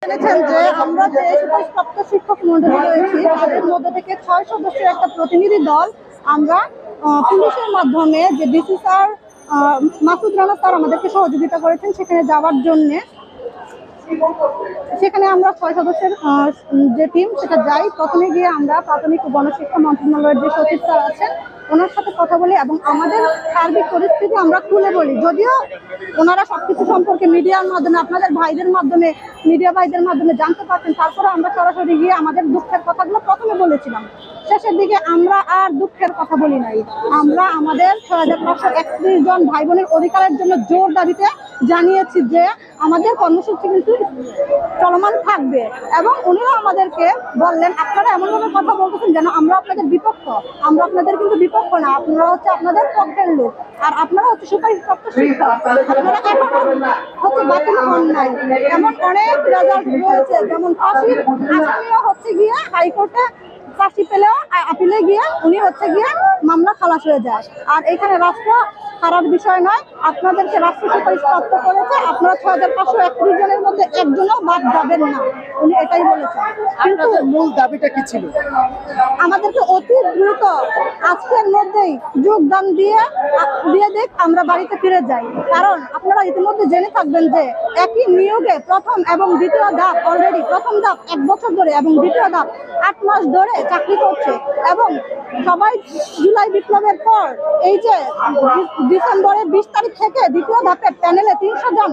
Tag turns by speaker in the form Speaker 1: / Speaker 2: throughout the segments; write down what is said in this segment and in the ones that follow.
Speaker 1: জেনেছেন যে আমরা যে সুপারিশপ্রাপ্ত শিক্ষক মন্ডলী রয়েছি তাদের মধ্যে থেকে 6 সদস্যের একটা প্রতিনিধি দল আমরা পুলিশের মাধ্যমে যে DC sir Masud Rana sir আমাদেরকে সহযোগিতা করেছেন সেখানে যাওয়ার জন্য। সেখানে আমরা 6 সদস্যের যে টিম সেটা যাই। প্রথমে গিয়ে আমরা প্রাথমিক ও গণশিক্ষা মন্ত্রণালয়ের যে সচিব স্যার আছেন ওনার সাথে কথা বলি এবং আমাদের সার্বিক পরিস্থিতি আমরা খুলে বলি। যদিও ওনারা সবকিছু সম্পর্কে মিডিয়ার মাধ্যমে আপনাদের ভাইদের মাধ্যমে মিডিয়া ভাইদের মাধ্যমে জানতে পারছেন, তারপরে আমরা সরাসরি গিয়ে আমাদের দুঃখের কথাগুলো প্রথমে বলেছিলাম। শেষের দিকে আমরা আর দুঃখের কথা বলি নাই, আমরা আমাদের 6531 জন ভাই বোনের অধিকারের জন্য জোর দাবিতে জানিয়েছি যে আমাদের কর্মসূচি কিন্তু চলমান থাকবে। এবং উনিও আমাদেরকে বললেন আপনারা এমনভাবে কথা বলতেছেন যেন আমরা আপনাদের বিপক্ষ। আমরা আপনাদের কিন্তু বিপক্ষ না, আপনারা হচ্ছে আপনাদের পক্ষের লোক, আর আপনারা হচ্ছে সুপারিশপ্রাপ্ত শিক্ষক, আপনারা এখন হচ্ছে বাতিল হন নাই। এমন অনেক রেজাল্ট রয়েছে, যেমন ফাঁসির আসামিও হচ্ছে গিয়ে হাইকোর্টে ফাঁসি পেলেও আপিলে গিয়ে উনি হচ্ছে গিয়ে মামলা খালাস হয়ে যায়। আর এখানে রাষ্ট্র হারার বিষয় নয়, আপনাদেরকে রাষ্ট্র সুপারিশপ্রাপ্ত করেছে, আপনারা 6531 জনের মধ্যে একজনও বাদ যাবেন না, উনি এটাই বলেছেন।
Speaker 2: কিন্তু মূল দাবিটা কি ছিল?
Speaker 1: আমাদেরকে অতি দ্রুত আজকের মধ্যেই যোগদান দিয়ে দেখ আমরা বাড়িতে ফিরে যাই। কারণ আপনারা ইতিমধ্যে জেনে থাকবেন যে একই নিয়োগে প্রথম এবং দ্বিতীয় ধাপ অলরেডি, প্রথম ধাপ 1 বছর ধরে এবং দ্বিতীয় ধাপ 8 মাস ধরে চাকরি করছে। এবং সবাই জুলাই বিপ্লবের পর এই যে ডিসেম্বরের 20 তারিখ থেকে দ্বিতীয় ধাপের প্যানেলে 300 জন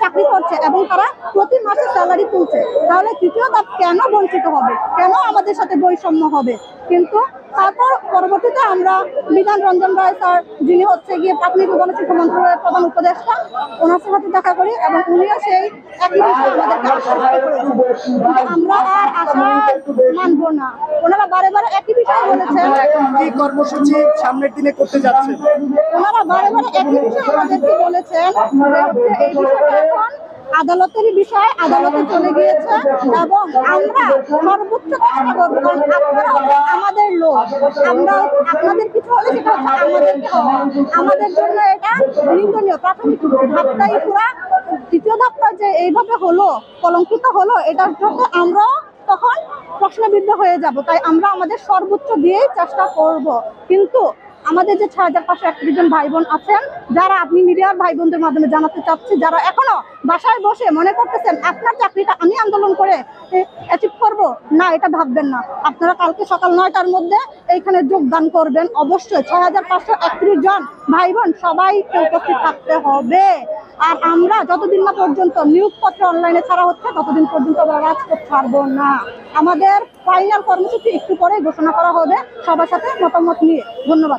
Speaker 1: চাকরি করছে এবং তারা প্রতি মাসে স্যালারি তুলছে। তাহলে তৃতীয় ধাপ কেন বঞ্চিত হবে, কেন আমাদের সাথে বৈষম্য হবে? কিন্তু তারপর পরবর্তীতে আমরা বিধান রঞ্জন রায় স্যার, যিনি হচ্ছে গিয়ে প্রাথমিক ও গণশিক্ষা মন্ত্রণালয়ের প্রধান উপদেষ্টা, ওনার সাথে দেখা করি এবং উনিও সেই একই বিষয়ে আমাদেরকে আশ্বস্ত করেছেন। আমরা আর আশা মানব না, ওনারা বারে বারে একই বিষয় বলেছেন।
Speaker 2: কি কর্মসূচি সামনের দিনে করতে যাচ্ছে?
Speaker 1: ওনারা বারে বারে একই বিষয় আমাদেরকে বলেছেন যে এই বিষয়টা এখন আদালতেরই বিষয়, আদালতে চলে গিয়েছে এবং আমরা সর্বোচ্চ চেষ্টা করবো। কারণ আপনারা আমাদের লোক, আমরা আপনাদের কিছু হলে সেটা হচ্ছে আমাদের জন্য এটা নিন্দনীয়। প্রাথমিক ধাপটাই পুরা, তৃতীয় ধাপটা যে এইভাবে হলো, কলঙ্কিত হলো, এটার জন্য আমরাও তখন প্রশ্নবিদ্ধ হয়ে যাব। তাই আমরা আমাদের সর্বোচ্চ দিয়েই চেষ্টা করব। কিন্তু আমাদের যে 6531 জন ভাই বোন আছেন, যারা আপনি মিডিয়ার ভাই বোনদের মাধ্যমে জানাতে চাচ্ছি, যারা এখনো বাসায় বসে মনে করতেছেন আপনার চাকরিটা আমি আন্দোলন করে অ্যাচিভ করবো, না, এটা ভাববেন না। আপনারা কালকে সকাল 9টার মধ্যে এইখানে যোগদান করবেন অবশ্যই। 6531 জন ভাই বোন সবাইকে উপস্থিত থাকতে হবে। আর আমরা যতদিন না পর্যন্ত নিয়োগপত্র অনলাইনে ছাড়া হচ্ছে ততদিন পর্যন্ত আমরা রাজপথ ছাড়বো না। আমাদের ফাইনাল কর্মসূচি একটু পরে ঘোষণা করা হবে সবার সাথে মতামত নিয়ে। ধন্যবাদ।